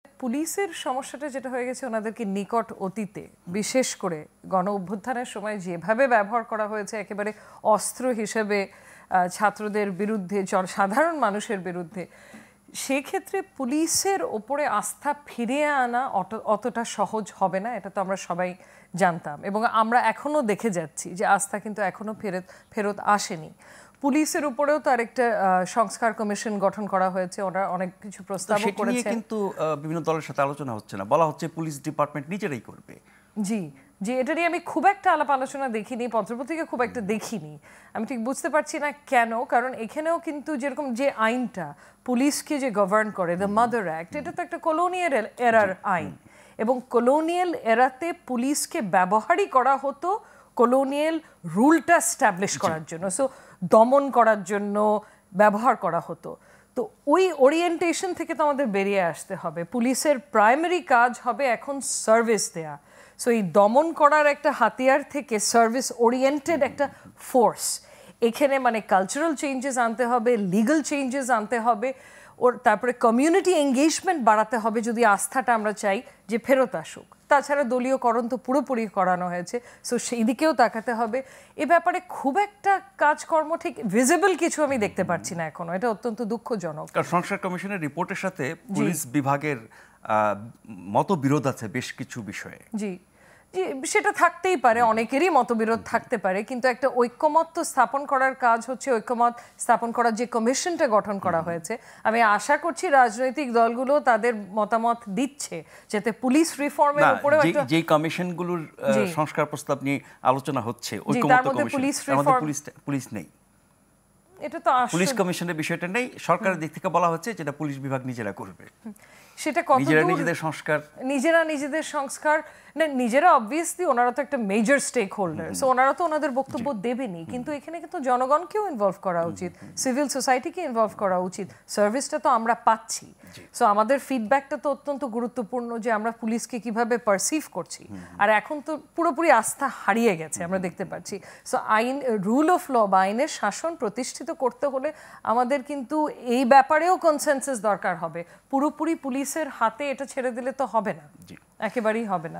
পুলিশের সমস্যাটা যেটা হয়ে গেছে ওনাদেরকে নিকট অতীতে বিশেষ করে গণ অভ্যুত্থানের সময় যেভাবে ব্যবহার করা হয়েছে একেবারে অস্ত্র হিসেবে ছাত্রদের বিরুদ্ধে সাধারণ মানুষের বিরুদ্ধে, সেক্ষেত্রে পুলিশের ওপরে আস্থা ফিরিয়ে আনা অতটা সহজ হবে না, এটা তো আমরা সবাই জানতাম এবং আমরা এখনো দেখে যাচ্ছি যে আস্থা কিন্তু এখনো ফেরত আসেনি। পুলিশের উপরেও তো আরেকটা সংস্কার কমিশন গঠন করা হয়েছে, ওরা অনেক কিছু প্রস্তাব করেছেন, কিন্তু বিভিন্ন দলের সাথে আলোচনা হচ্ছে না, বলা হচ্ছে পুলিশ ডিপার্টমেন্ট নিজেরাই করবে। জি জি, এটা নিয়ে আমি খুব একটা আলাপ আলোচনা দেখিনি, পত্রপত্রিকা খুব একটা দেখিনি, আমি ঠিক বুঝতে পারছি না কেন। কারণ এখানেও কিন্তু যেরকম যে আইনটা পুলিশকে যে গভর্ন করে, দ্য মাদার অ্যাক্ট, এটা তো একটা কলোনিয়াল এরার আইন এবং কলোনিয়াল এরাতে পুলিশকে ব্যবহারই করা হতো কলোনিয়াল রুলটা স্ট্যাবলিশ করার জন্য, সো দমন করার জন্য ব্যবহার করা হতো। তো ওই ওরিয়েন্টেশন থেকে তো আমাদের বেরিয়ে আসতে হবে। পুলিশের প্রাইমারি কাজ হবে এখন সার্ভিস দেয়া, সো এই দমন করার একটা হাতিয়ার থেকে সার্ভিস ওরিয়েন্টেড একটা ফোর্স, এখানে মানে কালচারাল চেঞ্জেস আনতে হবে, লিগাল চেঞ্জেস আনতে হবে, ওর তারপরে কমিউনিটি এঙ্গেজমেন্ট বাড়াতে হবে যদি আস্থাটা আমরা চাই যে ফেরত আসুক। তাছাড়া দলীয়করণ তো পুরোপুরি করানো হয়েছে, সো সেই দিকেও তাকাতে হবে। এ ব্যাপারে খুব একটা কাজকর্ম ঠিক ভিজিবল কিছু আমি দেখতে পাচ্ছি না এখনো, এটা অত্যন্ত দুঃখজনক। সংস্কার কমিশনের রিপোর্টের সাথে পুলিশ বিভাগের মতবিরোধ আছে বেশ কিছু বিষয়ে। জি জি, সেটা থাকতেই পারে, অনেকেরই মতবিরোধ থাকতে পারে, কিন্তু একটা ঐক্যমত তো স্থাপন করার কাজ হচ্ছে, ঐক্যমত স্থাপন করার যে কমিশনটা গঠন করা হয়েছে, আমি আশা করছি রাজনৈতিক দলগুলো তাদের মতামত দিচ্ছে যাতে পুলিশ রিফর্মের উপরে যে কমিশনগুলোর সংস্কার প্রস্তাব নিয়ে আলোচনা হচ্ছে, ঐক্যমত কমিশন, পুলিশ নেই, এটা তো পুলিশ কমিশনের বিষয়টা নেই, সরকারের দিক থেকে বলা হচ্ছে যেটা পুলিশ বিভাগ নিজেরা করবে। সেটা কত নিজেদের সংস্কার না, নিজেরা অবভিয়াসলি ওনারা তো একটা মেজর স্টেক হোল্ডার, সো ওনারা তো ওনাদের বক্তব্য দেবেনি, কিন্তু এখানে কিন্তু জনগণকেও ইনভলভ করা উচিত, সিভিল সোসাইটিকে ইনভলভ করা উচিত। সার্ভিসটা তো আমরা পাচ্ছি, সো আমাদের ফিডব্যাকটা তো অত্যন্ত গুরুত্বপূর্ণ যে আমরা পুলিশকে কিভাবে পারসিভ করছি। আর এখন তো পুরোপুরি আস্থা হারিয়ে গেছে আমরা দেখতে পাচ্ছি। সো আইন, রুল অফ ল বা আইনের শাসন প্রতিষ্ঠিত করতে হলে আমাদের কিন্তু এই ব্যাপারেও কনসেনসাস দরকার হবে। পুরোপুরি পুলিশের হাতে এটা ছেড়ে দিলে তো হবে না, একেবারেই হবে না।